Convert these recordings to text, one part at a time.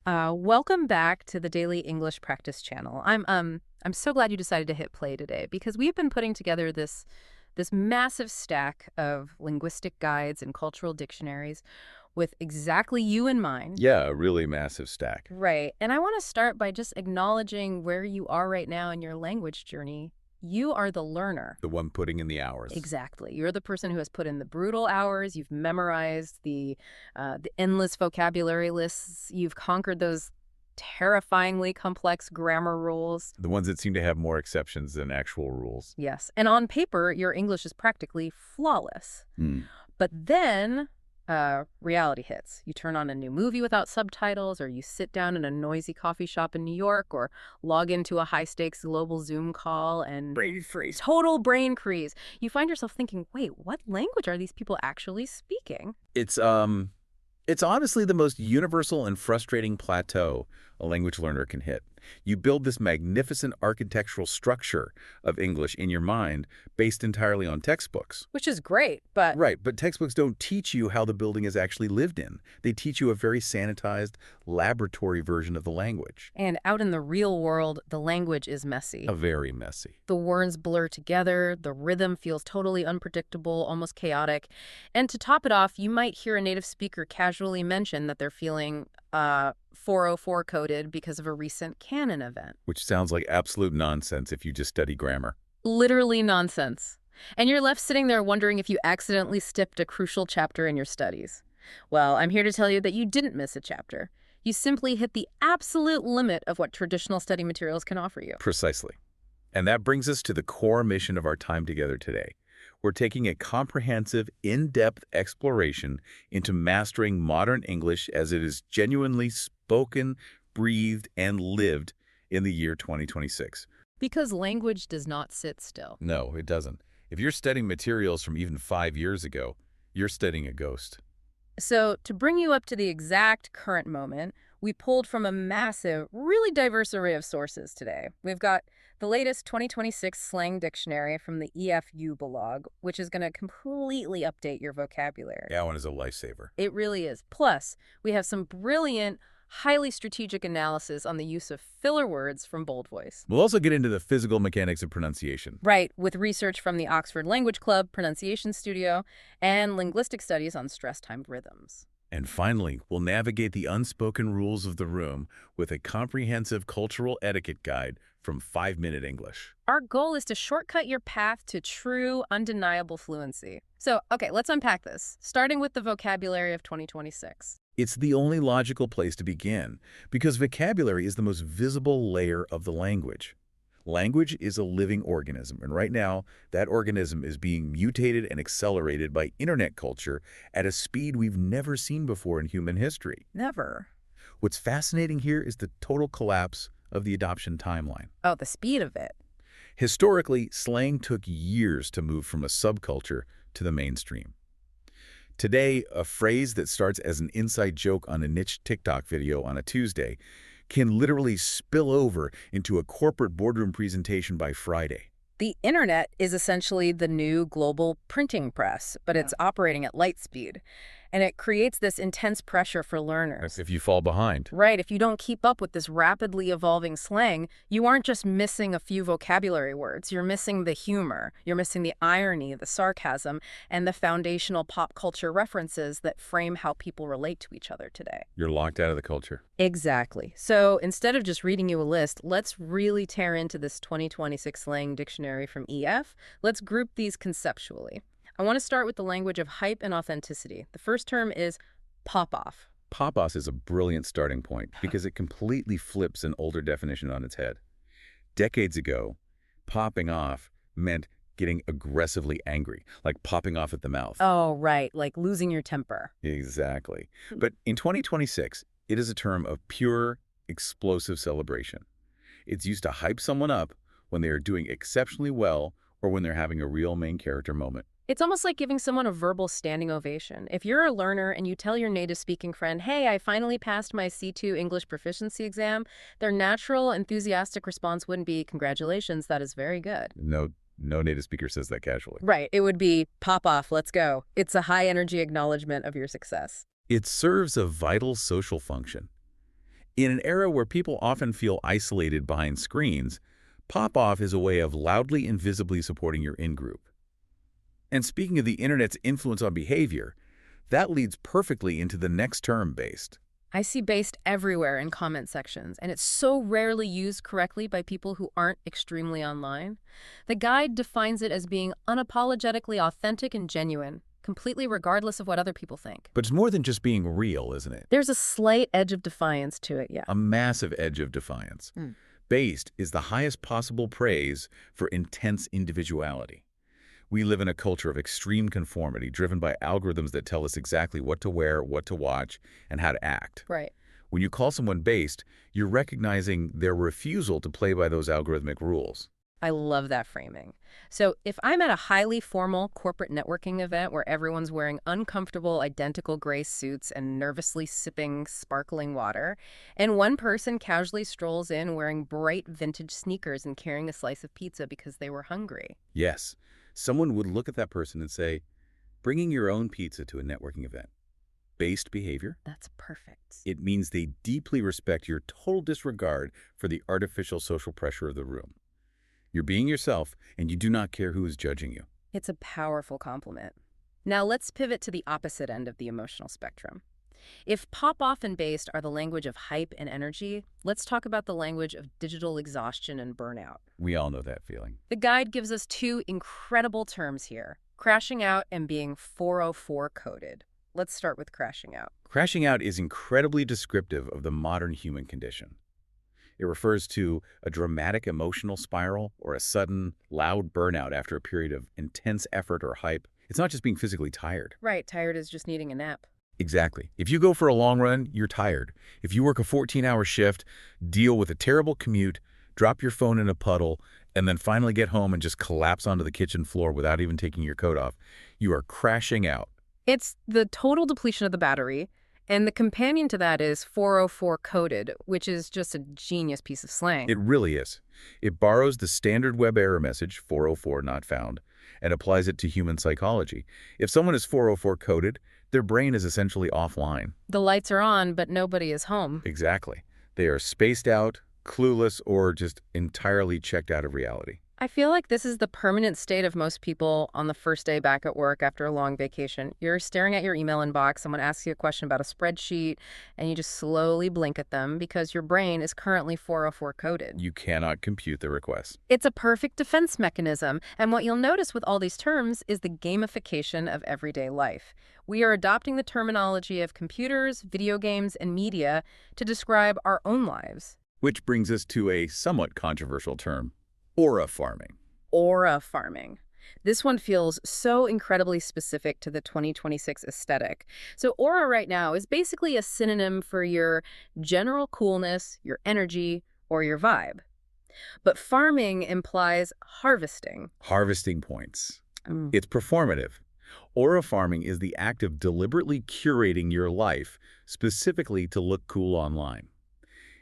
Welcome back to the Daily English Practice channel. I'm so glad you decided to hit play today because we've been putting together this massive stack of linguistic guides and cultural dictionaries with exactly you in mind. Yeah, a really massive stack. Right. And I want to start by just acknowledging where you are right now in your language journey. You are the learner. The one putting in the hours. Exactly. You're the person who has put in the brutal hours. You've memorized the endless vocabulary lists. You've conquered those terrifyingly complex grammar rules. The ones that seem to have more exceptions than actual rules. Yes. And on paper, your English is practically flawless. Hmm. But then reality hits. You turn on a new movie without subtitles, or you sit down in a noisy coffee shop in New York, or log into a high-stakes global Zoom call and Brain freeze. total brain freeze. You find yourself thinking, wait, what language are these people actually speaking? It's honestly the most universal and frustrating plateau a language learner can hit. You build this magnificent architectural structure of English in your mind based entirely on textbooks. Which is great, but Right, but textbooks don't teach you how the building is actually lived in. They teach you a very sanitized laboratory version of the language. and out in the real world, the language is messy. A very messy. The words blur together, the rhythm feels totally unpredictable, almost chaotic. And to top it off, you might hear a native speaker casually mention that they're feeling 404 coded because of a recent canon event. Which sounds like absolute nonsense if you just study grammar. Literally nonsense. And you're left sitting there wondering if you accidentally skipped a crucial chapter in your studies. Well, I'm here to tell you that you didn't miss a chapter. You simply hit the absolute limit of what traditional study materials can offer you. Precisely. And that brings us to the core mission of our time together today. We're taking a comprehensive, in-depth exploration into mastering modern English as it is genuinely spoken, breathed, and lived in the year 2026. Because language does not sit still. No, it doesn't. If you're studying materials from even 5 years ago, you're studying a ghost. So, to bring you up to the exact current moment, we pulled from a massive, really diverse array of sources today. We've got the latest 2026 slang dictionary from the EFU blog, which is going to completely update your vocabulary. That one is a lifesaver. It really is. Plus, we have some brilliant, highly strategic analysis on the use of filler words from Bold Voice. We'll also get into the physical mechanics of pronunciation. Right, with research from the Oxford Language Club, Pronunciation Studio, and linguistic studies on stress-timed rhythms. And finally, we'll navigate the unspoken rules of the room with a comprehensive cultural etiquette guide from 5-Minute English. Our goal is to shortcut your path to true, undeniable fluency. So, okay, let's unpack this, starting with the vocabulary of 2026. It's the only logical place to begin, because vocabulary is the most visible layer of the language. Language is a living organism, and right now, that organism is being mutated and accelerated by internet culture at a speed we've never seen before in human history. Never. What's fascinating here is the total collapse of the adoption timeline. Oh, the speed of it. Historically, slang took years to move from a subculture to the mainstream. Today, a phrase that starts as an inside joke on a niche TikTok video on a Tuesday can literally spill over into a corporate boardroom presentation by Friday. The internet is essentially the new global printing press, but it's operating at light speed. And it creates this intense pressure for learners. That's if you fall behind. Right, if you don't keep up with this rapidly evolving slang, you aren't just missing a few vocabulary words. You're missing the humor, you're missing the irony, the sarcasm, and the foundational pop culture references that frame how people relate to each other today. You're locked out of the culture. Exactly. So instead of just reading you a list, let's really tear into this 2026 slang dictionary from EF. Let's group these conceptually. I want to start with the language of hype and authenticity. The first term is pop-off. Pop-off is a brilliant starting point because it completely flips an older definition on its head. Decades ago, popping off meant getting aggressively angry, like popping off at the mouth. Oh, right, like losing your temper. Exactly. But in 2026, it is a term of pure, explosive celebration. It's used to hype someone up when they are doing exceptionally well or when they're having a real main character moment. It's almost like giving someone a verbal standing ovation. If you're a learner and you tell your native speaking friend, hey, I finally passed my C2 English proficiency exam, their natural, enthusiastic response wouldn't be, congratulations, that is very good. No native speaker says that casually. Right. It would be, pop off, let's go. It's a high-energy acknowledgement of your success. It serves a vital social function. In an era where people often feel isolated behind screens, pop-off is a way of loudly and visibly supporting your in-group. And speaking of the internet's influence on behavior, that leads perfectly into the next term, based. I see based everywhere in comment sections, and it's so rarely used correctly by people who aren't extremely online. The guide defines it as being unapologetically authentic and genuine, completely regardless of what other people think. But it's more than just being real, isn't it? There's a slight edge of defiance to it, yeah. A massive edge of defiance. Based is the highest possible praise for intense individuality. We live in a culture of extreme conformity driven by algorithms that tell us exactly what to wear, what to watch, and how to act. Right. When you call someone based, you're recognizing their refusal to play by those algorithmic rules. I love that framing. So if I'm at a highly formal corporate networking event where everyone's wearing uncomfortable, identical gray suits and nervously sipping sparkling water, and one person casually strolls in wearing bright vintage sneakers and carrying a slice of pizza because they were hungry. Yes, someone would look at that person and say, bringing your own pizza to a networking event. Based behavior? That's perfect. It means they deeply respect your total disregard for the artificial social pressure of the room. You're being yourself, and you do not care who is judging you. It's a powerful compliment. Now let's pivot to the opposite end of the emotional spectrum. If pop-off and based are the language of hype and energy, let's talk about the language of digital exhaustion and burnout. We all know that feeling. The guide gives us two incredible terms here, crashing out and being 404 coded. Let's start with crashing out. Crashing out is incredibly descriptive of the modern human condition. It refers to a dramatic emotional spiral or a sudden, loud burnout after a period of intense effort or hype. It's not just being physically tired. Right, tired is just needing a nap. Exactly. If you go for a long run, you're tired. If you work a 14-hour shift, deal with a terrible commute, drop your phone in a puddle, and then finally get home and just collapse onto the kitchen floor without even taking your coat off, you are crashing out. It's the total depletion of the battery, and the companion to that is 404 coded, which is just a genius piece of slang. It really is. It borrows the standard web error message, 404 not found, and applies it to human psychology. If someone is 404 coded, their brain is essentially offline. The lights are on, but nobody is home. Exactly. They are spaced out, clueless, or just entirely checked out of reality. I feel like this is the permanent state of most people on the first day back at work after a long vacation. You're staring at your email inbox, someone asks you a question about a spreadsheet, and you just slowly blink at them because your brain is currently 404 coded. You cannot compute the request. It's a perfect defense mechanism, and what you'll notice with all these terms is the gamification of everyday life. We are adopting the terminology of computers, video games, and media to describe our own lives. Which brings us to a somewhat controversial term. Aura farming. Aura farming. This one feels so incredibly specific to the 2026 aesthetic. So aura right now is basically a synonym for your general coolness, your energy, or your vibe. But farming implies harvesting. Harvesting points. It's performative. Aura farming is the act of deliberately curating your life specifically to look cool online.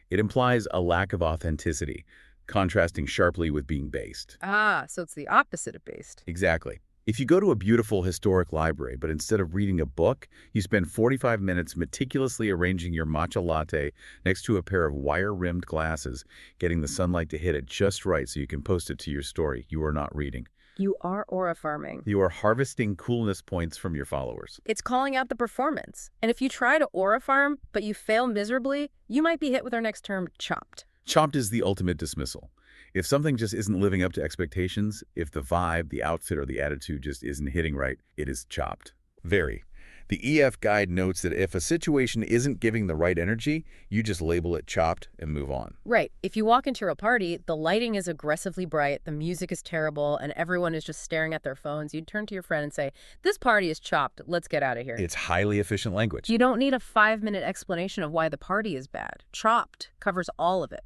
It implies a lack of authenticity, contrasting sharply with being based. So it's the opposite of based. Exactly. If you go to a beautiful historic library, but instead of reading a book, you spend 45 minutes meticulously arranging your matcha latte next to a pair of wire-rimmed glasses, getting the sunlight to hit it just right so you can post it to your story, you are not reading. You are aura farming. You are harvesting coolness points from your followers. It's calling out the performance. And if you try to aura farm, but you fail miserably, you might be hit with our next term, chopped. Chopped is the ultimate dismissal. If something just isn't living up to expectations, if the vibe, the outfit, or the attitude just isn't hitting right, it is chopped. Very. The EF guide notes that if a situation isn't giving the right energy, you just label it chopped and move on. Right. If you walk into a party, the lighting is aggressively bright, the music is terrible, and everyone is just staring at their phones, you'd turn to your friend and say, "This party is chopped. Let's get out of here." It's highly efficient language. You don't need a 5-minute explanation of why the party is bad. Chopped covers all of it.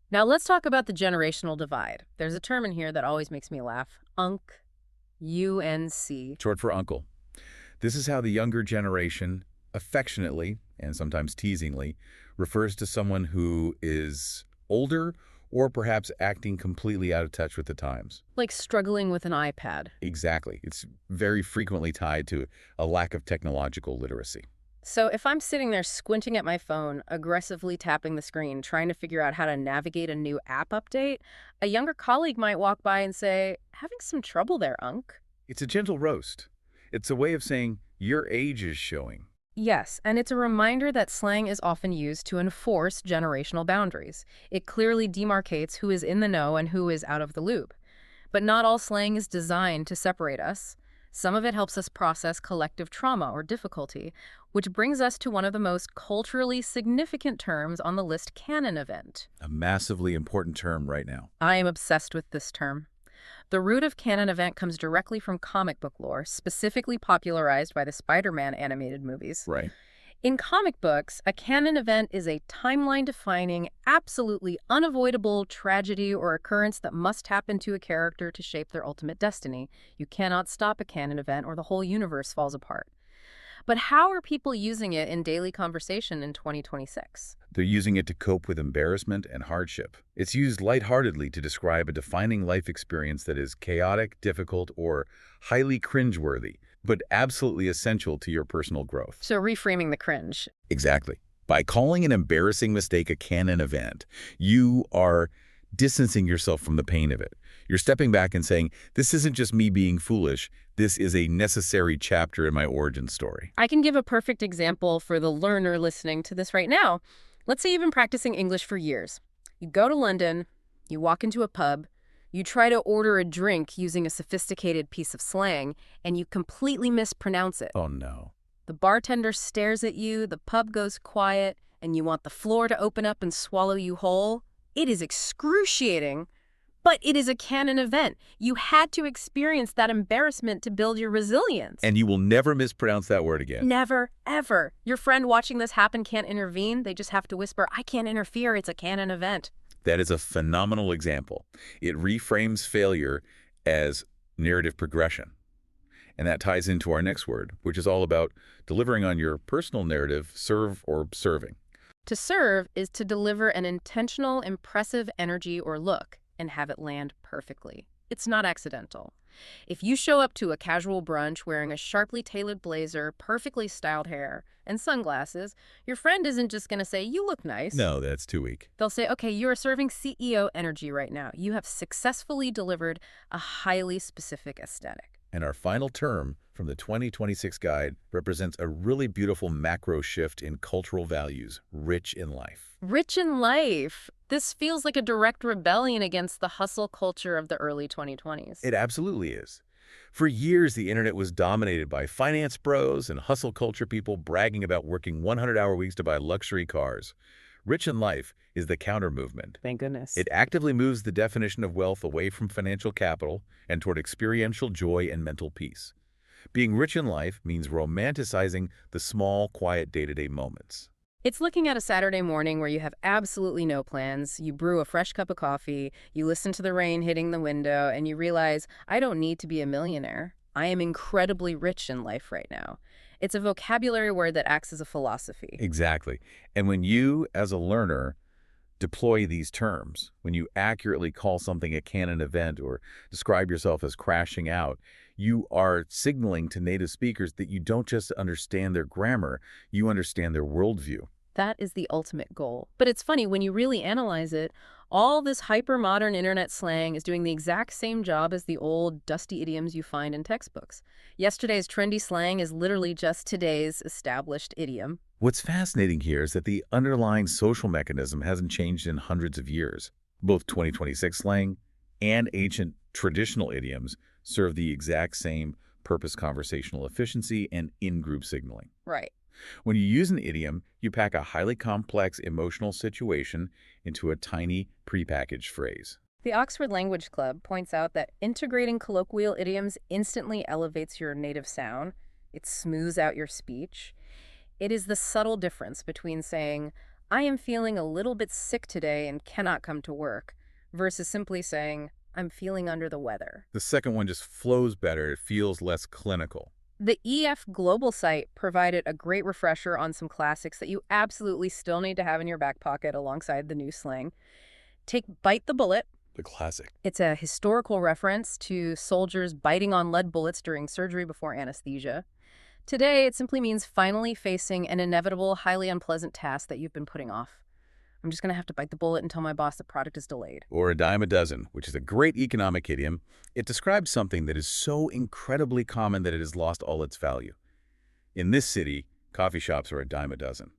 Now let's talk about the generational divide. There's a term in here that always makes me laugh. UNC. U-N-C. Short for uncle. This is how the younger generation, affectionately, and sometimes teasingly, refers to someone who is older or perhaps acting completely out of touch with the times. Like struggling with an iPad. Exactly. It's very frequently tied to a lack of technological literacy. So if I'm sitting there squinting at my phone, aggressively tapping the screen, trying to figure out how to navigate a new app update, a younger colleague might walk by and say, "Having some trouble there, Unc." It's a gentle roast. It's a way of saying your age is showing. Yes, and it's a reminder that slang is often used to enforce generational boundaries. It clearly demarcates who is in the know and who is out of the loop. But not all slang is designed to separate us. Some of it helps us process collective trauma or difficulty, which brings us to one of the most culturally significant terms on the list, canon event. A massively important term right now. I am obsessed with this term. The root of canon event comes directly from comic book lore, specifically popularized by the Spider-Man animated movies. Right. In comic books, a canon event is a timeline-defining, absolutely unavoidable tragedy or occurrence that must happen to a character to shape their ultimate destiny. You cannot stop a canon event or the whole universe falls apart. But how are people using it in daily conversation in 2026? They're using it to cope with embarrassment and hardship. It's used lightheartedly to describe a defining life experience that is chaotic, difficult, or highly cringeworthy, but absolutely essential to your personal growth. So reframing the cringe. Exactly. By calling an embarrassing mistake a canon event, you are distancing yourself from the pain of it. You're stepping back and saying, this isn't just me being foolish. This is a necessary chapter in my origin story. I can give a perfect example for the learner listening to this right now. Let's say you've been practicing English for years. You go to London, you walk into a pub, you try to order a drink using a sophisticated piece of slang, and you completely mispronounce it. Oh no. The bartender stares at you, the pub goes quiet, and you want the floor to open up and swallow you whole. It is excruciating, but it is a canon event. You had to experience that embarrassment to build your resilience. And you will never mispronounce that word again. Never, ever. Your friend watching this happen can't intervene. They just have to whisper, "I can't interfere. It's a canon event." That is a phenomenal example. It reframes failure as narrative progression. And that ties into our next word, which is all about delivering on your personal narrative, serve or serving. To serve is to deliver an intentional, impressive energy or look and have it land perfectly. It's not accidental. If you show up to a casual brunch wearing a sharply tailored blazer, perfectly styled hair, and sunglasses, your friend isn't just going to say, "You look nice." No, that's too weak. They'll say, "Okay, you are serving CEO energy right now. You have successfully delivered a highly specific aesthetic." And our final term from the 2026 guide represents a really beautiful macro shift in cultural values, rich in life. Rich in life. This feels like a direct rebellion against the hustle culture of the early 2020s. It absolutely is. For years, the internet was dominated by finance bros and hustle culture people bragging about working 100-hour weeks to buy luxury cars. Rich in life is the counter movement. Thank goodness. It actively moves the definition of wealth away from financial capital and toward experiential joy and mental peace. Being rich in life means romanticizing the small, quiet day-to-day moments. It's looking at a Saturday morning where you have absolutely no plans. You brew a fresh cup of coffee, you listen to the rain hitting the window, and you realize, I don't need to be a millionaire. I am incredibly rich in life right now. It's a vocabulary word that acts as a philosophy. Exactly. And when you, as a learner, deploy these terms, when you accurately call something a canon event or describe yourself as crashing out, you are signaling to native speakers that you don't just understand their grammar, you understand their worldview. That is the ultimate goal. But it's funny, when you really analyze it, all this hyper-modern internet slang is doing the exact same job as the old, dusty idioms you find in textbooks. Yesterday's trendy slang is literally just today's established idiom. What's fascinating here is that the underlying social mechanism hasn't changed in hundreds of years. Both 2026 slang and ancient traditional idioms serve the exact same purpose: conversational efficiency and in-group signaling. Right. When you use an idiom, you pack a highly complex emotional situation into a tiny prepackaged phrase. The Oxford Language Club points out that integrating colloquial idioms instantly elevates your native sound. It smooths out your speech. It is the subtle difference between saying, "I am feeling a little bit sick today and cannot come to work," versus simply saying, "I'm feeling under the weather." The second one just flows better. It feels less clinical. The EF Global site provided a great refresher on some classics that you absolutely still need to have in your back pocket alongside the new slang. Take Bite the Bullet. The classic. It's a historical reference to soldiers biting on lead bullets during surgery before anesthesia. Today, it simply means finally facing an inevitable, highly unpleasant task that you've been putting off. I'm just going to have to bite the bullet and tell my boss the product is delayed. Or a dime a dozen, which is a great economic idiom. It describes something that is so incredibly common that it has lost all its value. In this city, coffee shops are a dime a dozen.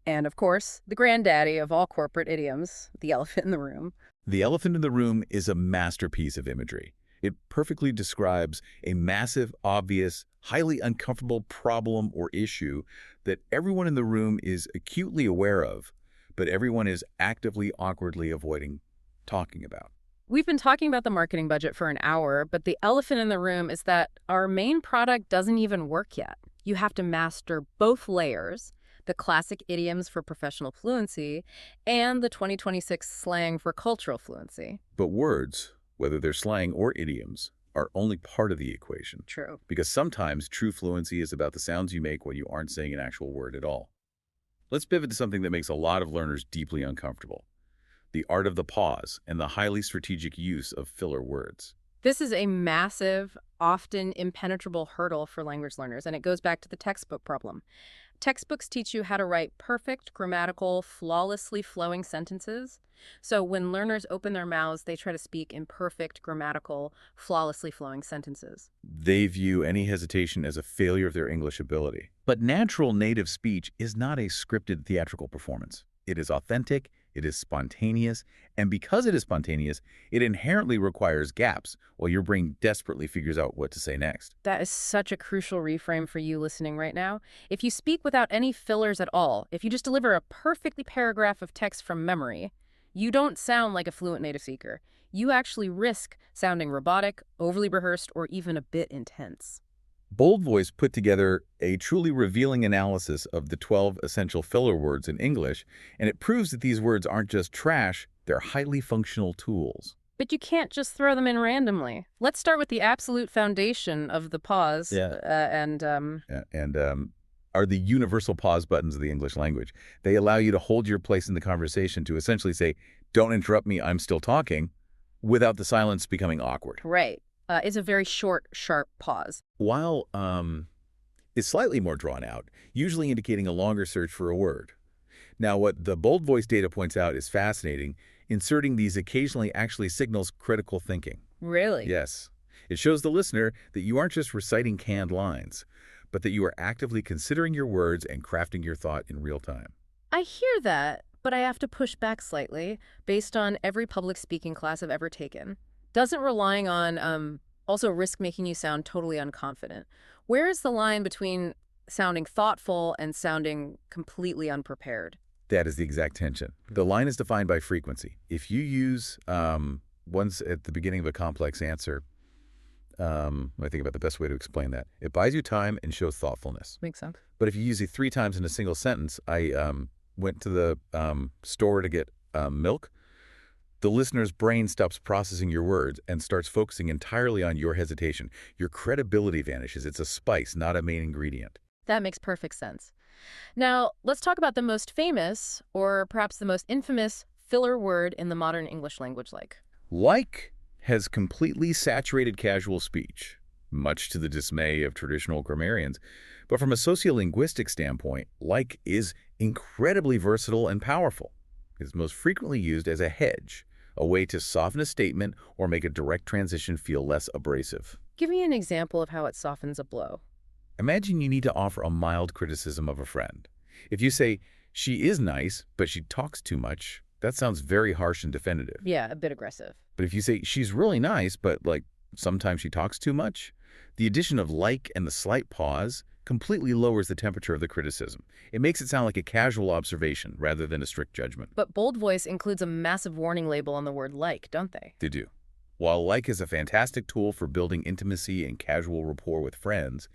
And of course, the granddaddy of all corporate idioms, the elephant in the room. The elephant in the room is a masterpiece of imagery. It perfectly describes a massive, obvious, highly uncomfortable problem or issue that everyone in the room is acutely aware of, but everyone is actively, awkwardly avoiding talking about. We've been talking about the marketing budget for an hour, but the elephant in the room is that our main product doesn't even work yet. You have to master both layers, the classic idioms for professional fluency and the 2026 slang for cultural fluency. But words, whether they're slang or idioms, are only part of the equation. True. Because sometimes true fluency is about the sounds you make when you aren't saying an actual word at all. Let's pivot to something that makes a lot of learners deeply uncomfortable: the art of the pause and the highly strategic use of filler words. This is a massive, often impenetrable hurdle for language learners, and it goes back to the textbook problem. Textbooks teach you how to write perfect, grammatical, flawlessly flowing sentences. So when learners open their mouths, they try to speak in perfect, grammatical, flawlessly flowing sentences. They view any hesitation as a failure of their English ability. But natural native speech is not a scripted theatrical performance. It is authentic, it is spontaneous, and because it is spontaneous, it inherently requires gaps while your brain desperately figures out what to say next. That is such a crucial reframe for you listening right now. If you speak without any fillers at all, if you just deliver a perfectly paragraph of text from memory, you don't sound like a fluent native speaker. You actually risk sounding robotic, overly rehearsed, or even a bit intense. Bold Voice put together a truly revealing analysis of the 12 essential filler words in English, and it proves that these words aren't just trash, they're highly functional tools. But you can't just throw them in randomly. Let's start with the absolute foundation of the pause. Yeah. And Are the universal pause buttons of the English language. They allow you to hold your place in the conversation to essentially say, "Don't interrupt me, I'm still talking," without the silence becoming awkward. Right. It's a very short, sharp pause. While is slightly more drawn out, usually indicating a longer search for a word. Now, what the Bold Voice data points out is fascinating. Inserting these occasionally actually signals critical thinking. Really? Yes. It shows the listener that you aren't just reciting canned lines, but that you are actively considering your words and crafting your thought in real time. I hear that, but I have to push back slightly based on every public speaking class I've ever taken. Doesn't relying on also risk making you sound totally unconfident? Where is the line between sounding thoughtful and sounding completely unprepared? That is the exact tension. The line is defined by frequency. If you use once at the beginning of a complex answer, I think about the best way to explain that. It buys you time and shows thoughtfulness. Makes sense. But if you use it 3 times in a single sentence, I went to the store to get milk. The listener's brain stops processing your words and starts focusing entirely on your hesitation. Your credibility vanishes. It's a spice, not a main ingredient. That makes perfect sense. Now, let's talk about the most famous, or perhaps the most infamous, filler word in the modern English language Like has completely saturated casual speech, much to the dismay of traditional grammarians. But from a sociolinguistic standpoint, like is incredibly versatile and powerful. It's most frequently used as a hedge, a way to soften a statement or make a direct transition feel less abrasive. Give me an example of how it softens a blow. Imagine you need to offer a mild criticism of a friend. If you say, "She is nice, but she talks too much," that sounds very harsh and definitive. Yeah, a bit aggressive. But if you say, "She's really nice, but sometimes she talks too much," the addition of like and the slight pause completely lowers the temperature of the criticism. It makes it sound like a casual observation rather than a strict judgment. But Bold Voice includes a massive warning label on the word like, don't they? They do. While like is a fantastic tool for building intimacy and casual rapport with friends,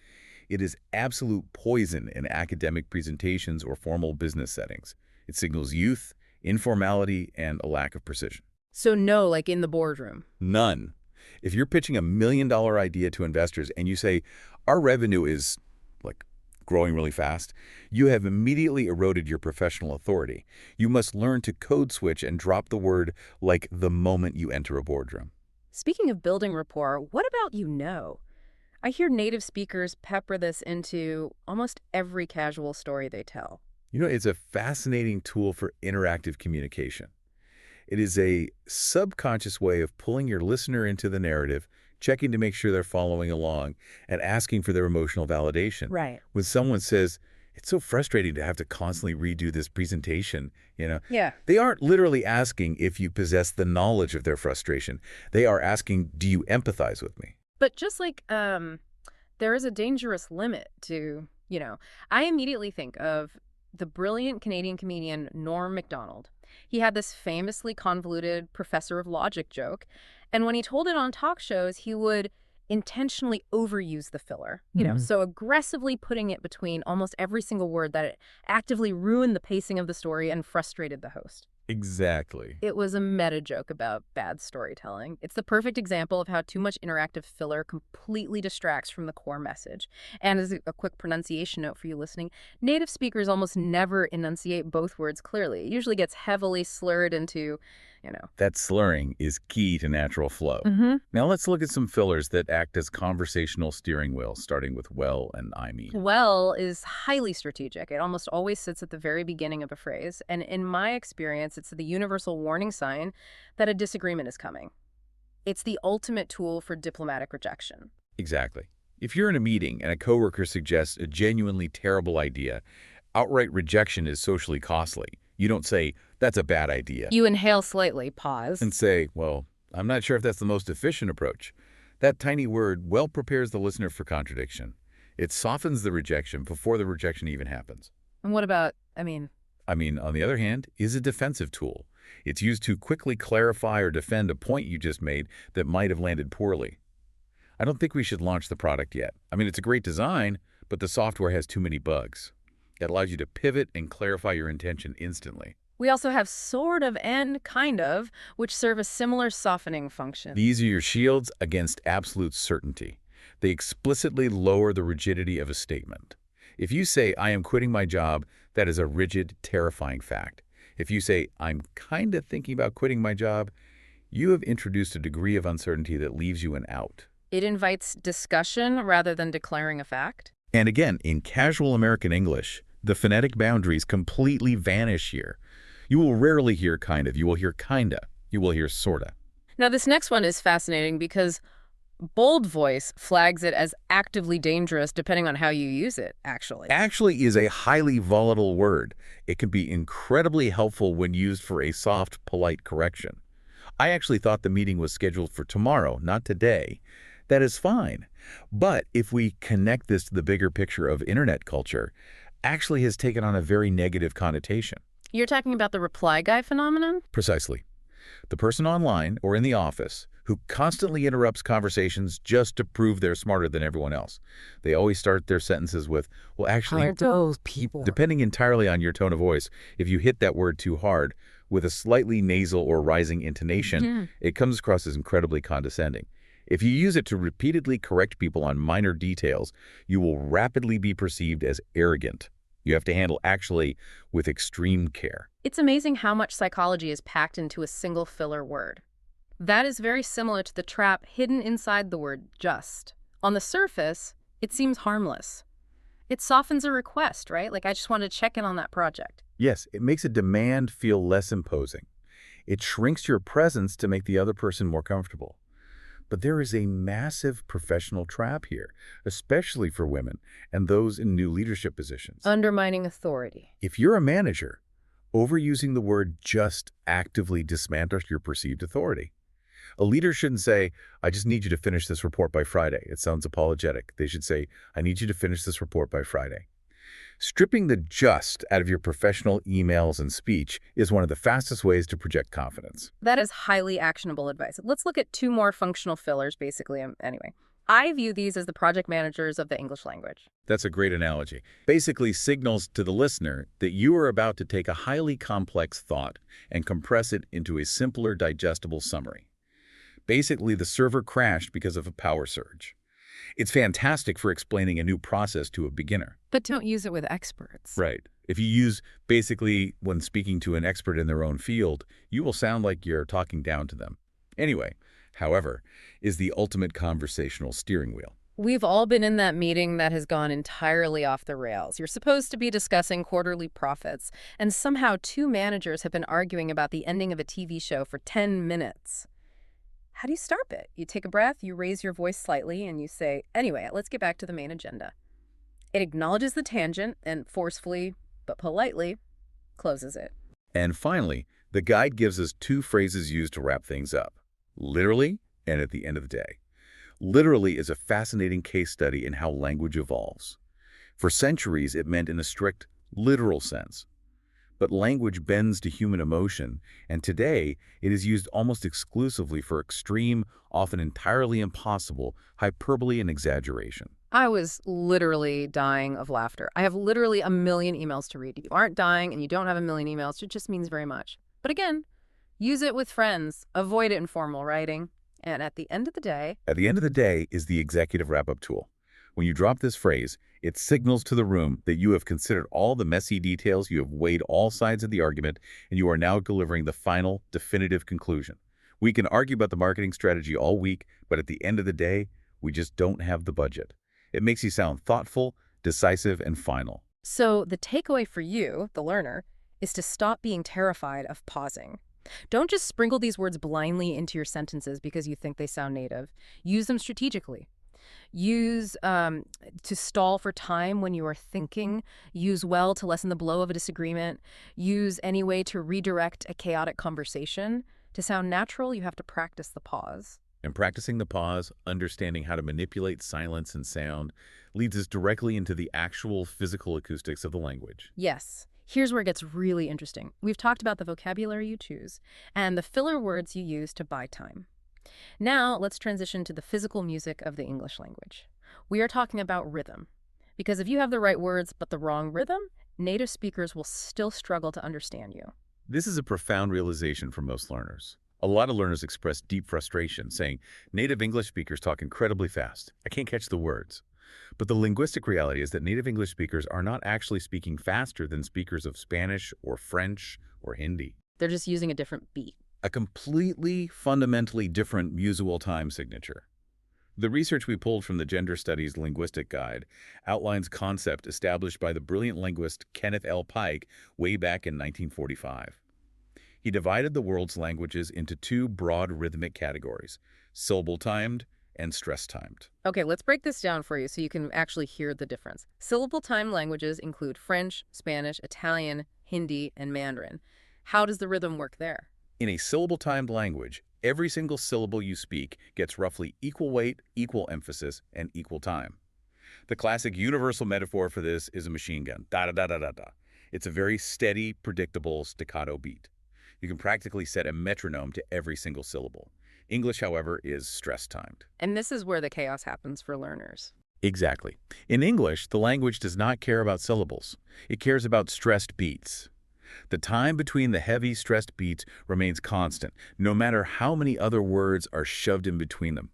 it is absolute poison in academic presentations or formal business settings. It signals youth, informality, and a lack of precision. So no, like in the boardroom. None. If you're pitching $1 million idea to investors and you say, "Our revenue is growing really fast," you have immediately eroded your professional authority. You must learn to code switch and drop the word "like" the moment you enter a boardroom. Speaking of building rapport, what about you know? I hear native speakers pepper this into almost every casual story they tell. It's a fascinating tool for interactive communication. It is a subconscious way of pulling your listener into the narrative, checking to make sure they're following along, and asking for their emotional validation. Right. When someone says, it's so frustrating to have to constantly redo this presentation, Yeah. they aren't literally asking if you possess the knowledge of their frustration. They are asking, do you empathize with me? But just like there is a dangerous limit to, I immediately think of the brilliant Canadian comedian Norm Macdonald. He had this famously convoluted professor of logic joke, and when he told it on talk shows, he would intentionally overuse the filler, Mhm. so aggressively putting it between almost every single word that it actively ruined the pacing of the story and frustrated the host. Exactly. It was a meta joke about bad storytelling. It's the perfect example of how too much interactive filler completely distracts from the core message. And as a quick pronunciation note for you listening, native speakers almost never enunciate both words clearly. It usually gets heavily slurred into. That slurring is key to natural flow. Mm-hmm. Now let's look at some fillers that act as conversational steering wheels, starting with well and I mean. Well is highly strategic. It almost always sits at the very beginning of a phrase. And in my experience, it's the universal warning sign that a disagreement is coming. It's the ultimate tool for diplomatic rejection. Exactly. If you're in a meeting and a coworker suggests a genuinely terrible idea, outright rejection is socially costly. You don't say, that's a bad idea, You inhale slightly, pause. and say, well, I'm not sure if that's the most efficient approach. That tiny word well prepares the listener for contradiction. It softens the rejection before the rejection even happens. And what about, On the other hand, is a defensive tool. It's used to quickly clarify or defend a point you just made that might have landed poorly. I don't think we should launch the product yet. It's a great design, but the software has too many bugs. It allows you to pivot and clarify your intention instantly. we also have sort of and kind of, which serve a similar softening function. These are your shields against absolute certainty. They explicitly lower the rigidity of a statement. If you say, I am quitting my job, that is a rigid, terrifying fact. If you say, I'm kind of thinking about quitting my job, you have introduced a degree of uncertainty that leaves you an out. It invites discussion rather than declaring a fact. And again, in casual American English, the phonetic boundaries completely vanish here. You will rarely hear kind of. You will hear kinda. You will hear sorta. Now, this next one is fascinating because bold voice flags it as actively dangerous depending on how you use it, actually. Actually is a highly volatile word. It can be incredibly helpful when used for a soft, polite correction. I actually thought the meeting was scheduled for tomorrow, not today. That is fine. But if we connect this to the bigger picture of internet culture, actually has taken on a very negative connotation. You're talking about the reply guy phenomenon? Precisely. The person online or in the office who constantly interrupts conversations just to prove they're smarter than everyone else. They always start their sentences with, well, actually, Those people. depending entirely on your tone of voice, if you hit that word too hard with a slightly nasal or rising intonation, Mhm. it comes across as incredibly condescending. If you use it to repeatedly correct people on minor details, you will rapidly be perceived as arrogant. You have to handle actually with extreme care. It's amazing how much psychology is packed into a single filler word. That is very similar to the trap hidden inside the word just. On the surface, it seems harmless. It softens a request, right? Like, I just want to check in on that project. Yes, it makes a demand feel less imposing. It shrinks your presence to make the other person more comfortable. But there is a massive professional trap here, especially for women and those in new leadership positions. Undermining authority. If you're a manager, overusing the word just actively dismantles your perceived authority. A leader shouldn't say, I just need you to finish this report by Friday. It sounds apologetic. They should say, I need you to finish this report by Friday. Stripping the just out of your professional emails and speech is one of the fastest ways to project confidence. That is highly actionable advice. Let's look at two more functional fillers, basically. Anyway, I view these as the project managers of the English language. That's a great analogy. Basically signals to the listener that you are about to take a highly complex thought and compress it into a simpler, digestible summary. Basically, the server crashed because of a power surge. It's fantastic for explaining a new process to a beginner. But don't use it with experts. Right. If you use basically when speaking to an expert in their own field, you will sound like you're talking down to them. Anyway, however, is the ultimate conversational steering wheel. We've all been in that meeting that has gone entirely off the rails. You're supposed to be discussing quarterly profits, and somehow two managers have been arguing about the ending of a TV show for 10 minutes. How do you stop it? You take a breath, you raise your voice slightly, and you say, anyway, let's get back to the main agenda. It acknowledges the tangent and forcefully, but politely, closes it. And finally, the guide gives us two phrases used to wrap things up. Literally and at the end of the day. Literally is a fascinating case study in how language evolves. For centuries, it meant in a strict, literal sense. But language bends to human emotion, and today it is used almost exclusively for extreme, often entirely impossible, hyperbole and exaggeration. I was literally dying of laughter. I have literally a million emails to read. You aren't dying and you don't have a million emails. It just means very much. But again, use it with friends. Avoid it in formal writing. And at the end of the day, At the end of the day is the executive wrap-up tool. When you drop this phrase, it signals to the room that you have considered all the messy details, you have weighed all sides of the argument, and you are now delivering the final, definitive conclusion. We can argue about the marketing strategy all week, but at the end of the day, we just don't have the budget. It makes you sound thoughtful, decisive, and final. so the takeaway for you, the learner, is to stop being terrified of pausing. Don't just sprinkle these words blindly into your sentences because you think they sound native. Use them strategically. Use to stall for time when you are thinking. Use well to lessen the blow of a disagreement. Use any way to redirect a chaotic conversation. To sound natural, you have to practice the pause. And practicing the pause, understanding how to manipulate silence and sound, leads us directly into the actual physical acoustics of the language. Yes. Here's where it gets really interesting. We've talked about the vocabulary you choose and the filler words you use to buy time. Now, let's transition to the physical music of the English language. We are talking about rhythm. Because if you have the right words but the wrong rhythm, native speakers will still struggle to understand you. This is a profound realization for most learners. A lot of learners express deep frustration, saying, native English speakers talk incredibly fast. I can't catch the words. But the linguistic reality is that native English speakers are not actually speaking faster than speakers of Spanish or French or Hindi. They're just using a different beat. A completely, fundamentally different musical time signature. The research we pulled from the Gender Studies Linguistic Guide outlines concept established by the brilliant linguist Kenneth L. Pike way back in 1945. He divided the world's languages into two broad rhythmic categories, syllable-timed and stress-timed. Okay, let's break this down for you so you can actually hear the difference. Syllable-time languages include French, Spanish, Italian, Hindi, and Mandarin. How does the rhythm work there? In a syllable-timed language, every single syllable you speak gets roughly equal weight, equal emphasis, and equal time. The classic universal metaphor for this is a machine gun. Da-da-da-da-da-da. It's a very steady, predictable staccato beat. You can practically set a metronome to every single syllable. English, however, is stress-timed. And this is where the chaos happens for learners. Exactly. In English, the language does not care about syllables. It cares about stressed beats. The time between the heavy, stressed beats remains constant, no matter how many other words are shoved in between them.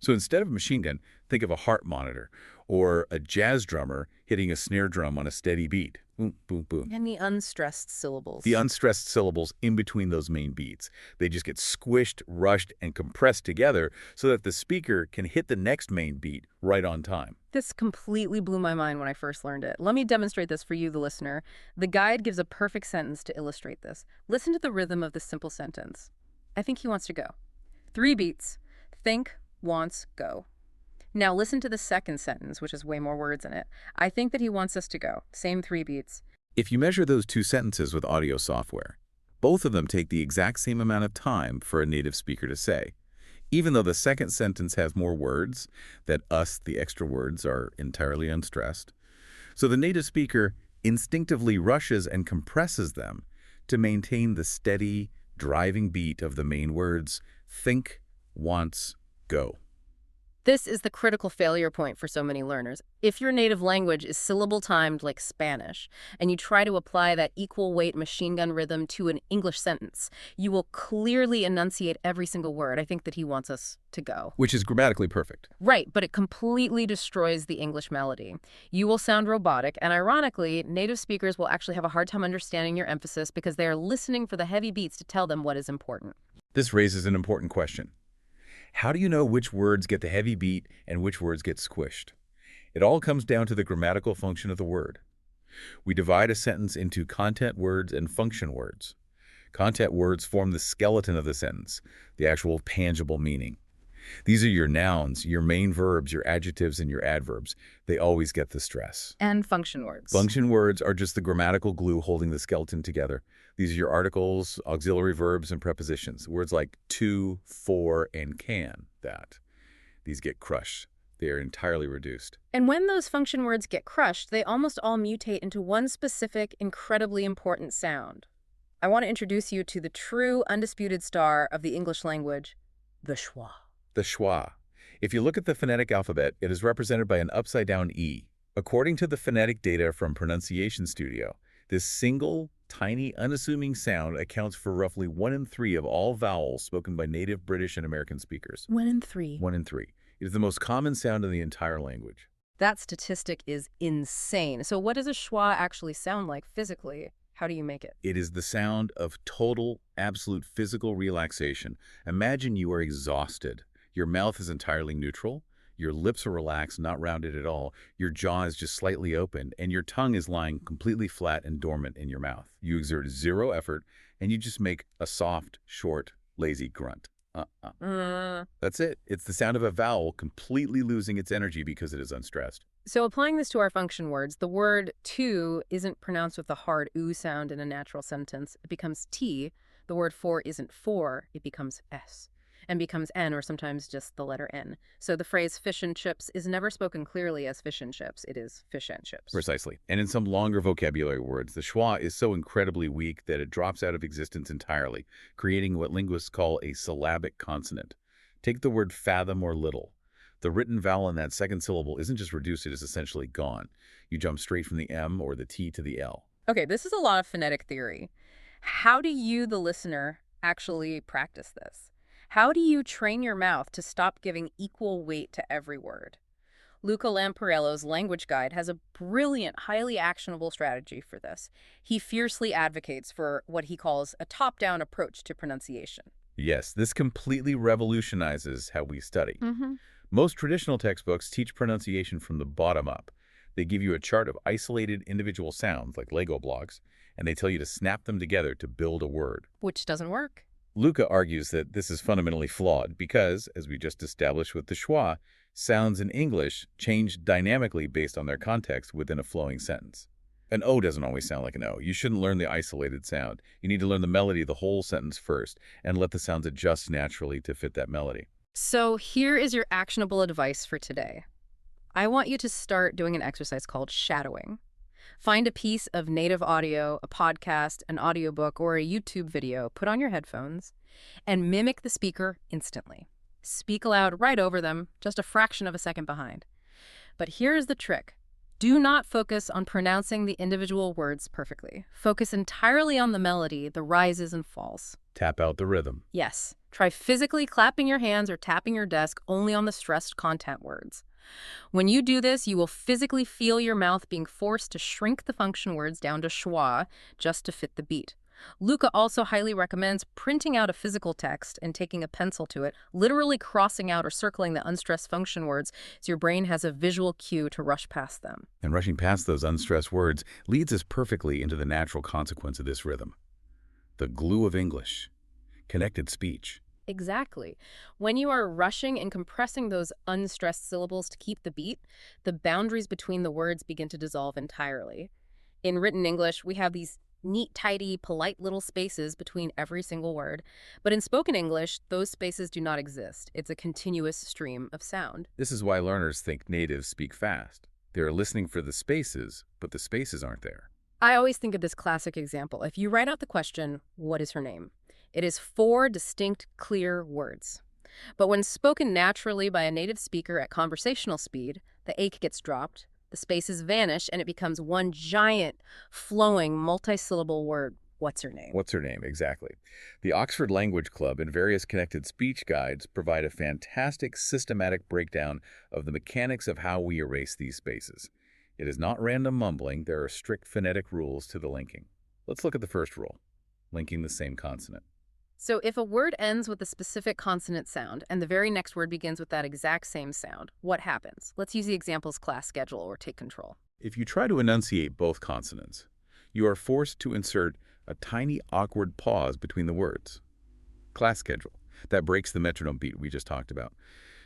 So instead of a machine gun, think of a heart monitor or a jazz drummer hitting a snare drum on a steady beat. Boom, boom, boom. And the unstressed syllables. The unstressed syllables in between those main beats. They just get squished, rushed, and compressed together so that the speaker can hit the next main beat right on time. This completely blew my mind when I first learned it. Let me demonstrate this for you, the listener. The guide gives a perfect sentence to illustrate this. Listen to the rhythm of this simple sentence. I think he wants to go. 3 beats. Think, wants, go. Now listen to the second sentence, which has way more words in it. I think that he wants us to go. Same 3 beats. If you measure those two sentences with audio software, both of them take the exact same amount of time for a native speaker to say. Even though the second sentence has more words, that us, the extra words, are entirely unstressed. So the native speaker instinctively rushes and compresses them to maintain the steady, driving beat of the main words, think, wants, go. This is the critical failure point for so many learners. If your native language is syllable-timed like Spanish, and you try to apply that equal weight machine gun rhythm to an English sentence, you will clearly enunciate every single word. I think that he wants us to go. Which is grammatically perfect. Right, but it completely destroys the English melody. You will sound robotic, and ironically, native speakers will actually have a hard time understanding your emphasis because they are listening for the heavy beats to tell them what is important. This raises an important question. How do you know which words get the heavy beat and which words get squished? It all comes down to the grammatical function of the word. We divide a sentence into content words and function words. Content words form the skeleton of the sentence, the actual tangible meaning. These are your nouns, your main verbs, your adjectives, and your adverbs. They always get the stress. And function words. Function words are just the grammatical glue holding the skeleton together. These are your articles, auxiliary verbs, and prepositions. Words like to, for, and can, that. These get crushed. They are entirely reduced. And when those function words get crushed, they almost all mutate into one specific, incredibly important sound. I want to introduce you to the true, undisputed star of the English language, the schwa. The schwa. If you look at the phonetic alphabet, it is represented by an upside-down E. According to the phonetic data from Pronunciation Studio, this single, tiny, unassuming sound accounts for roughly 1 in 3 of all vowels spoken by native British and American speakers. 1 in 3. 1 in 3. It is the most common sound in the entire language. That statistic is insane. So what does a schwa actually sound like physically? How do you make it? It is the sound of total, absolute physical relaxation. Imagine you are exhausted. Your mouth is entirely neutral. Your lips are relaxed, not rounded at all. Your jaw is just slightly open, and your tongue is lying completely flat and dormant in your mouth. You exert zero effort, and you just make a soft, short, lazy grunt. That's it. It's the sound of a vowel completely losing its energy because it is unstressed. So applying this to our function words, the word to isn't pronounced with the hard oo sound in a natural sentence. It becomes t. The word for isn't for. It becomes s. And becomes n, or sometimes just the letter n. So the phrase fish and chips is never spoken clearly as fish and chips. It is fish and chips. Precisely. And in some longer vocabulary words, the schwa is so incredibly weak that it drops out of existence entirely, creating what linguists call a syllabic consonant. Take the word fathom or little. The written vowel in that second syllable isn't just reduced, it is essentially gone. You jump straight from the M or the T to the L. Okay, this is a lot of phonetic theory. How do you, the listener, actually practice this? How do you train your mouth to stop giving equal weight to every word? Luca Lamparello's language guide has a brilliant, highly actionable strategy for this. He fiercely advocates for what he calls a top-down approach to pronunciation. Yes, this completely revolutionizes how we study. Mm-hmm. Most traditional textbooks teach pronunciation from the bottom up. They give you a chart of isolated individual sounds, like Lego blocks, and they tell you to snap them together to build a word. Which doesn't work. Luca argues that this is fundamentally flawed because, as we just established with the schwa, sounds in English change dynamically based on their context within a flowing sentence. An O doesn't always sound like an O. You shouldn't learn the isolated sound. You need to learn the melody of the whole sentence first and let the sounds adjust naturally to fit that melody. So here is your actionable advice for today. I want you to start doing an exercise called shadowing. Find a piece of native audio, a podcast, an audiobook, or a YouTube video, put on your headphones, and mimic the speaker instantly. Speak aloud right over them, just a fraction of a second behind. But here's the trick. Do not focus on pronouncing the individual words perfectly. Focus entirely on the melody, the rises and falls. Tap out the rhythm. Yes. Try physically clapping your hands or tapping your desk only on the stressed content words. When you do this, you will physically feel your mouth being forced to shrink the function words down to schwa just to fit the beat. Luca also highly recommends printing out a physical text and taking a pencil to it, literally crossing out or circling the unstressed function words so your brain has a visual cue to rush past them. And rushing past those unstressed words leads us perfectly into the natural consequence of this rhythm. The glue of English. Connected speech. Exactly. When you are rushing and compressing those unstressed syllables to keep the beat, the boundaries between the words begin to dissolve entirely. In written English, we have these neat, tidy, polite little spaces between every single word. But in spoken English, those spaces do not exist. It's a continuous stream of sound. This is why learners think natives speak fast. They're listening for the spaces, but the spaces aren't there. I always think of this classic example. If you write out the question, what is her name? It is 4 distinct, clear words. But when spoken naturally by a native speaker at conversational speed, the ache gets dropped, the spaces vanish, and it becomes one giant, flowing, multisyllable word. What's her name? What's her name? Exactly. The Oxford Language Club and various connected speech guides provide a fantastic systematic breakdown of the mechanics of how we erase these spaces. It is not random mumbling. There are strict phonetic rules to the linking. Let's look at the first rule, linking the same consonant. So if a word ends with a specific consonant sound and the very next word begins with that exact same sound, what happens? Let's use the examples class schedule or take control. If you try to enunciate both consonants, you are forced to insert a tiny awkward pause between the words. Class schedule. That breaks the metronome beat we just talked about.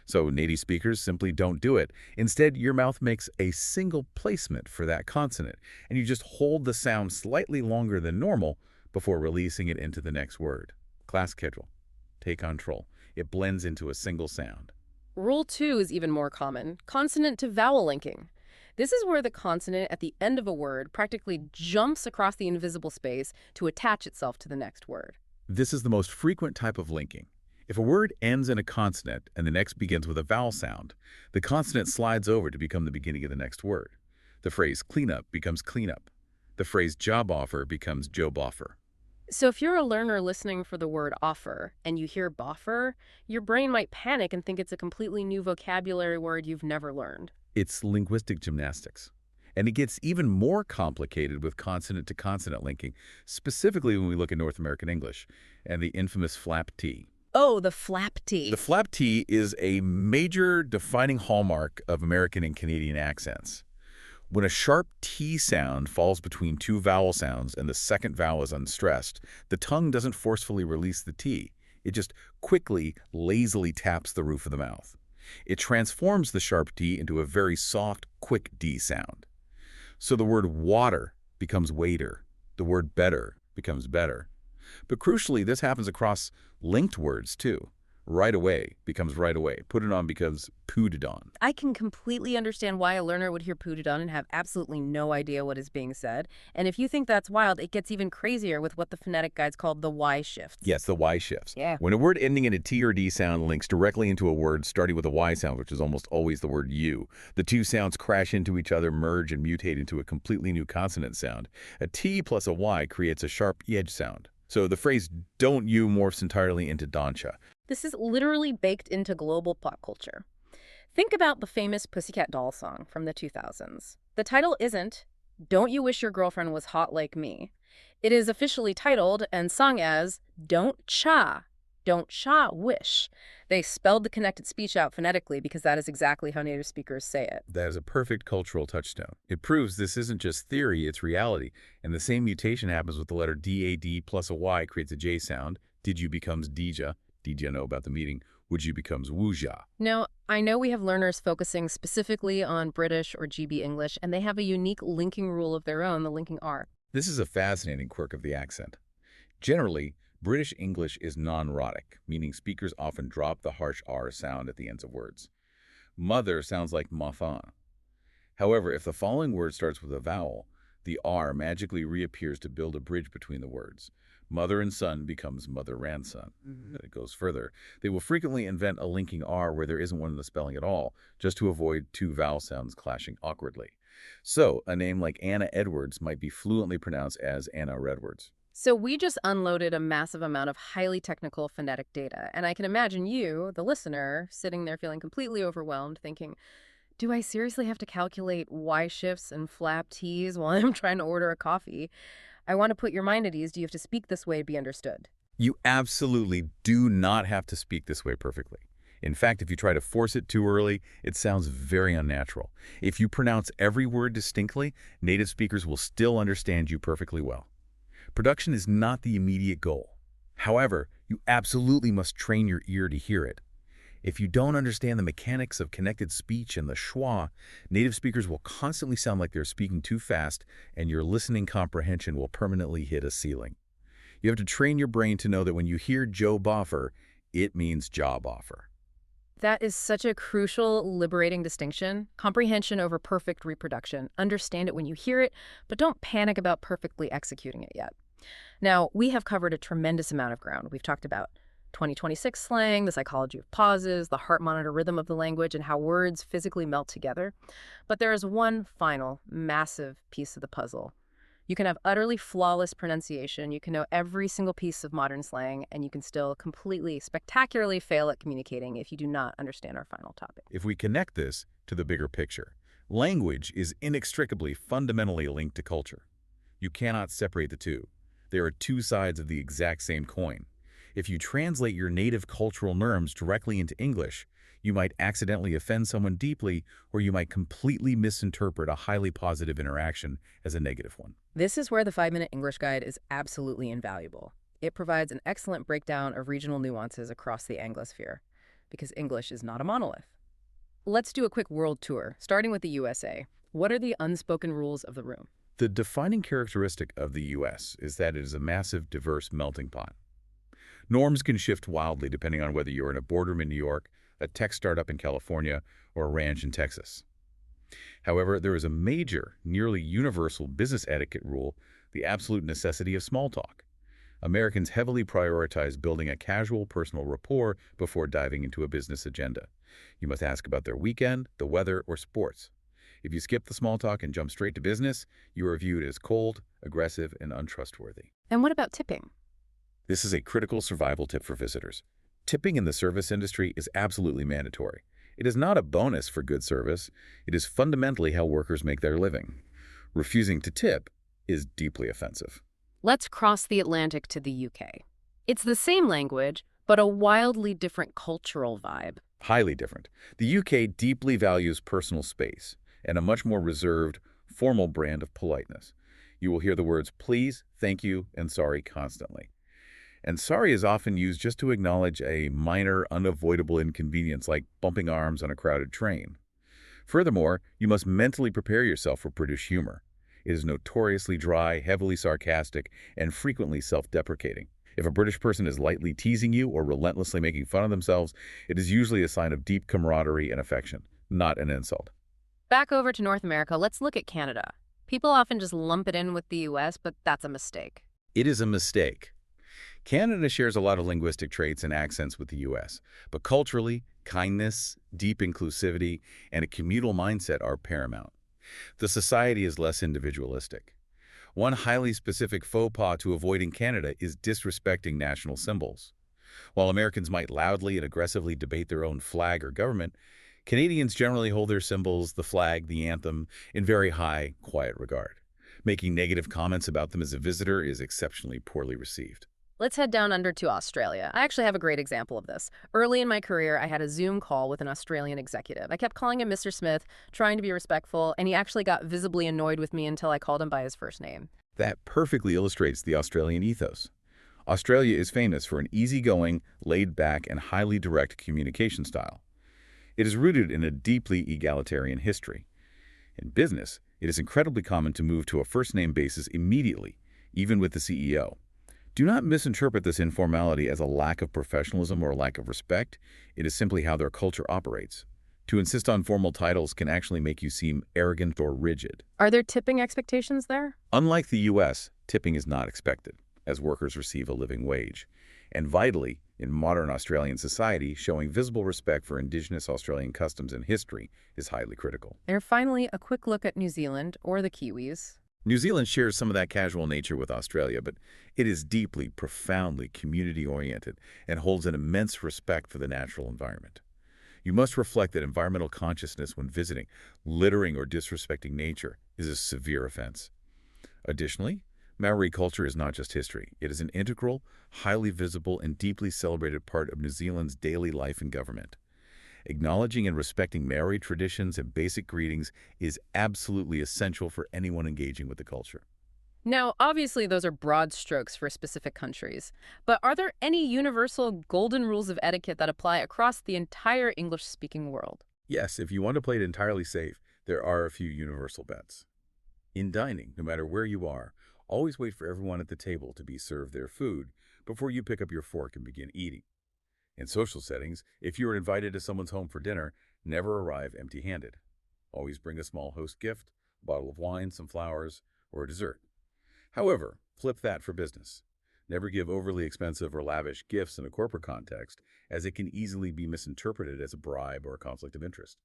So native speakers simply don't do it. Instead, your mouth makes a single placement for that consonant, and you just hold the sound slightly longer than normal before releasing it into the next word. Class schedule. Take control. It blends into a single sound. Rule 2 is even more common, consonant to vowel linking. This is where the consonant at the end of a word practically jumps across the invisible space to attach itself to the next word. This is the most frequent type of linking. If a word ends in a consonant and the next begins with a vowel sound, the consonant slides over to become the beginning of the next word. The phrase cleanup becomes cleanup. The phrase job offer becomes job offer. So if you're a learner listening for the word offer and you hear boffer, your brain might panic and think it's a completely new vocabulary word you've never learned. It's linguistic gymnastics. And it gets even more complicated with consonant-to-consonant linking, specifically when we look at North American English and the infamous flap T. Oh, the flap T. The flap T is a major defining hallmark of American and Canadian accents. When a sharp T sound falls between two vowel sounds and the second vowel is unstressed, the tongue doesn't forcefully release the T. It just quickly, lazily taps the roof of the mouth. It transforms the sharp T into a very soft, quick D sound. So the word water becomes waiter. The word better becomes better. But crucially, this happens across linked words, too. Right away becomes right away. Put it on becomes pooted on. I can completely understand why a learner would hear pooted on and have absolutely no idea what is being said. And if you think that's wild, it gets even crazier with what the phonetic guides call the Y shifts. Yes, the Y shifts. Yeah. When a word ending in a T or D sound links directly into a word starting with a Y sound, which is almost always the word you, the two sounds crash into each other, merge, and mutate into a completely new consonant sound. A T plus a Y creates a sharp edge sound. So the phrase don't you morphs entirely into doncha. This is literally baked into global pop culture. Think about the famous Pussycat Dolls song from the 2000s. The title isn't Don't You Wish Your Girlfriend Was Hot Like Me. It is officially titled and sung as Don't Cha Wish. They spelled the connected speech out phonetically because that is exactly how native speakers say it. That is a perfect cultural touchstone. It proves this isn't just theory, it's reality. And the same mutation happens with the letter DAD plus a Y creates a J sound. Did you becomes Dija. Dija know about the meeting. Would you becomes Wuja. Now, I know we have learners focusing specifically on British or GB English, and they have a unique linking rule of their own, the linking R. This is a fascinating quirk of the accent. Generally, British English is non-rhotic, meaning speakers often drop the harsh R sound at the ends of words. Mother sounds like mafan. However, if the following word starts with a vowel, the R magically reappears to build a bridge between the words. Mother and son becomes mother-and-son. It goes further. They will frequently invent a linking R where there isn't one in the spelling at all, just to avoid two vowel sounds clashing awkwardly. So, a name like Anna Edwards might be fluently pronounced as Anna Redwards. So we just unloaded a massive amount of highly technical phonetic data, and I can imagine you, the listener, sitting there feeling completely overwhelmed, thinking, do I seriously have to calculate Y shifts and flap T's while I'm trying to order a coffee? I want to put your mind at ease. Do you have to speak this way to be understood? You absolutely do not have to speak this way perfectly. In fact, if you try to force it too early, it sounds very unnatural. If you pronounce every word distinctly, native speakers will still understand you perfectly well. Production is not the immediate goal. However, you absolutely must train your ear to hear it. If you don't understand the mechanics of connected speech and the schwa, native speakers will constantly sound like they're speaking too fast, and your listening comprehension will permanently hit a ceiling. You have to train your brain to know that when you hear job offer, it means job offer. That is such a crucial, liberating distinction. Comprehension over perfect reproduction. Understand it when you hear it, but don't panic about perfectly executing it yet. Now, we have covered a tremendous amount of ground. We've talked about 2026 slang, the psychology of pauses, the heart monitor rhythm of the language, and how words physically melt together. But there is one final, massive piece of the puzzle. You can have utterly flawless pronunciation, you can know every single piece of modern slang, and you can still completely, spectacularly fail at communicating if you do not understand our final topic. If we connect this to the bigger picture, language is inextricably, fundamentally linked to culture. You cannot separate the two. There are two sides of the exact same coin. If you translate your native cultural norms directly into English, you might accidentally offend someone deeply, or you might completely misinterpret a highly positive interaction as a negative one. This is where the 5-Minute English Guide is absolutely invaluable. It provides an excellent breakdown of regional nuances across the Anglosphere, because English is not a monolith. Let's do a quick world tour, starting with the USA. What are the unspoken rules of the room? The defining characteristic of the U.S. is that it is a massive, diverse melting pot. Norms can shift wildly depending on whether you're in a boardroom in New York, a tech startup in California, or a ranch in Texas. However, there is a major, nearly universal business etiquette rule, the absolute necessity of small talk. Americans heavily prioritize building a casual personal rapport before diving into a business agenda. You must ask about their weekend, the weather, or sports. If you skip the small talk and jump straight to business, you are viewed as cold, aggressive, and untrustworthy. And what about tipping? This is a critical survival tip for visitors. Tipping in the service industry is absolutely mandatory. It is not a bonus for good service. It is fundamentally how workers make their living. Refusing to tip is deeply offensive. Let's cross the Atlantic to the UK. It's the same language, but a wildly different cultural vibe. Highly different. The UK deeply values personal space and a much more reserved, formal brand of politeness. You will hear the words please, thank you, and sorry constantly. And sorry is often used just to acknowledge a minor, unavoidable inconvenience like bumping arms on a crowded train. Furthermore, you must mentally prepare yourself for British humor. It is notoriously dry, heavily sarcastic, and frequently self-deprecating. If a British person is lightly teasing you or relentlessly making fun of themselves, it is usually a sign of deep camaraderie and affection, not an insult. Back over to North America, let's look at Canada. People often just lump it in with the US, but that's a mistake. It is a mistake. Canada shares a lot of linguistic traits and accents with the U.S., but culturally, kindness, deep inclusivity, and a communal mindset are paramount. The society is less individualistic. One highly specific faux pas to avoid in Canada is disrespecting national symbols. While Americans might loudly and aggressively debate their own flag or government, Canadians generally hold their symbols, the flag, the anthem, in very high, quiet regard. Making negative comments about them as a visitor is exceptionally poorly received. Let's head down under to Australia. I actually have a great example of this. Early in my career, I had a Zoom call with an Australian executive. I kept calling him Mr. Smith, trying to be respectful, and he actually got visibly annoyed with me until I called him by his first name. That perfectly illustrates the Australian ethos. Australia is famous for an easygoing, laid-back, and highly direct communication style. It is rooted in a deeply egalitarian history. In business, it is incredibly common to move to a first-name basis immediately, even with the CEO. Do not misinterpret this informality as a lack of professionalism or a lack of respect. It is simply how their culture operates. To insist on formal titles can actually make you seem arrogant or rigid. Are there tipping expectations there? Unlike the U.S., tipping is not expected, as workers receive a living wage. And vitally, in modern Australian society, showing visible respect for Indigenous Australian customs and history is highly critical. And finally, a quick look at New Zealand, or the Kiwis. New Zealand shares some of that casual nature with Australia, but it is deeply, profoundly community-oriented and holds an immense respect for the natural environment. You must reflect that environmental consciousness when visiting. Littering or disrespecting nature is a severe offense. Additionally, Maori culture is not just history. It is an integral, highly visible, and deeply celebrated part of New Zealand's daily life and government. Acknowledging and respecting Maori traditions and basic greetings is absolutely essential for anyone engaging with the culture. Now, obviously, those are broad strokes for specific countries, but are there any universal golden rules of etiquette that apply across the entire English-speaking world? Yes, if you want to play it entirely safe, there are a few universal bets. In dining, no matter where you are, always wait for everyone at the table to be served their food before you pick up your fork and begin eating. In social settings, if you are invited to someone's home for dinner, never arrive empty-handed. Always bring a small host gift, a bottle of wine, some flowers, or a dessert. However, flip that for business. Never give overly expensive or lavish gifts in a corporate context, as it can easily be misinterpreted as a bribe or a conflict of interest.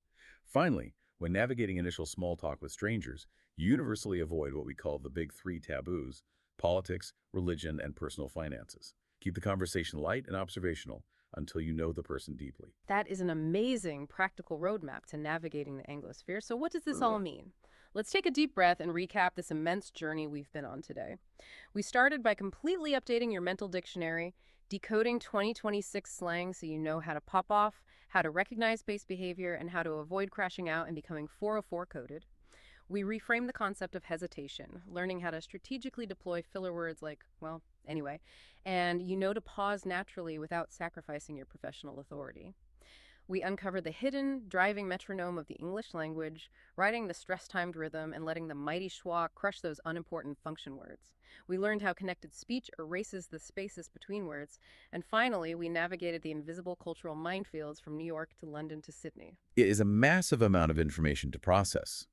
Finally, when navigating initial small talk with strangers, universally avoid what we call the big three taboos: politics, religion, and personal finances. Keep the conversation light and observational until you know the person deeply. That is an amazing practical roadmap to navigating the Anglosphere. So what does this all mean? Let's take a deep breath and recap this immense journey we've been on today. We started by completely updating your mental dictionary, decoding 2026 slang so you know how to pop off, how to recognize base behavior, and how to avoid crashing out and becoming 404 coded. We reframe the concept of hesitation, learning how to strategically deploy filler words like, well, anyway, and you know to pause naturally without sacrificing your professional authority. We uncover the hidden, driving metronome of the English language, riding the stress-timed rhythm and letting the mighty schwa crush those unimportant function words. We learned how connected speech erases the spaces between words, and finally, we navigated the invisible cultural minefields from New York to London to Sydney. It is a massive amount of information to process.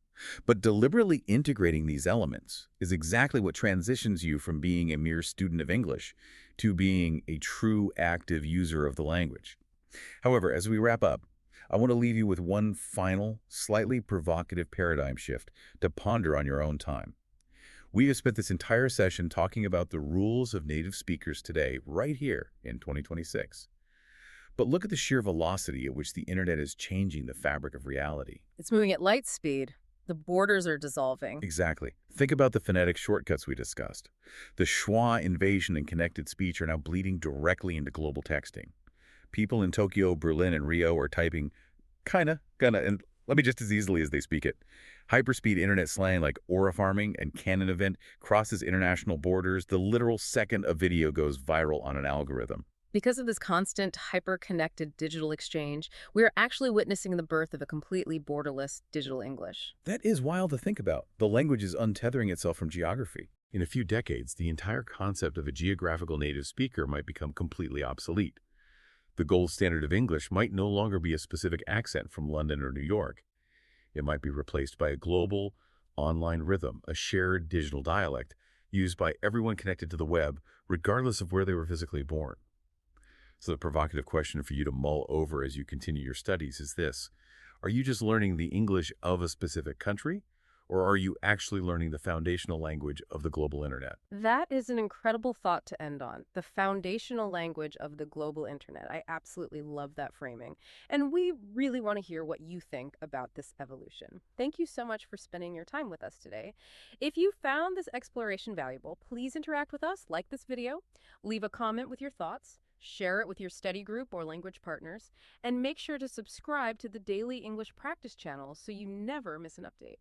But deliberately integrating these elements is exactly what transitions you from being a mere student of English to being a true active user of the language. However, as we wrap up, I want to leave you with one final, slightly provocative paradigm shift to ponder on your own time. We have spent this entire session talking about the rules of native speakers today, right here in 2026. But look at the sheer velocity at which the internet is changing the fabric of reality. It's moving at light speed. The borders are dissolving. Exactly. Think about the phonetic shortcuts we discussed. The schwa invasion and connected speech are now bleeding directly into global texting. People in Tokyo, Berlin, and Rio are typing kinda, gonna, and let me just as easily as they speak it. Hyperspeed internet slang like aura farming and canon event crosses international borders the literal second a video goes viral on an algorithm. Because of this constant, hyper-connected digital exchange, we are actually witnessing the birth of a completely borderless digital English. That is wild to think about. The language is untethering itself from geography. In a few decades, the entire concept of a geographical native speaker might become completely obsolete. The gold standard of English might no longer be a specific accent from London or New York. It might be replaced by a global, online rhythm, a shared digital dialect used by everyone connected to the web, regardless of where they were physically born. So the provocative question for you to mull over as you continue your studies is this: are you just learning the English of a specific country, or are you actually learning the foundational language of the global internet? That is an incredible thought to end on. The foundational language of the global internet. I absolutely love that framing. And we really want to hear what you think about this evolution. Thank you so much for spending your time with us today. If you found this exploration valuable, please interact with us, like this video, leave a comment with your thoughts, share it with your study group or language partners, and make sure to subscribe to the Daily English Practice channel so you never miss an update.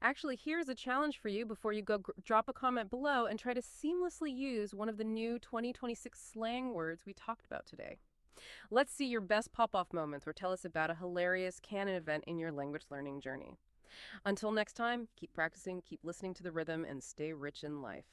Actually, here's a challenge for you before you go drop a comment below and try to seamlessly use one of the new 2026 slang words we talked about today. Let's see your best pop-off moments or tell us about a hilarious canon event in your language learning journey. Until next time, keep practicing, keep listening to the rhythm, and stay rich in life.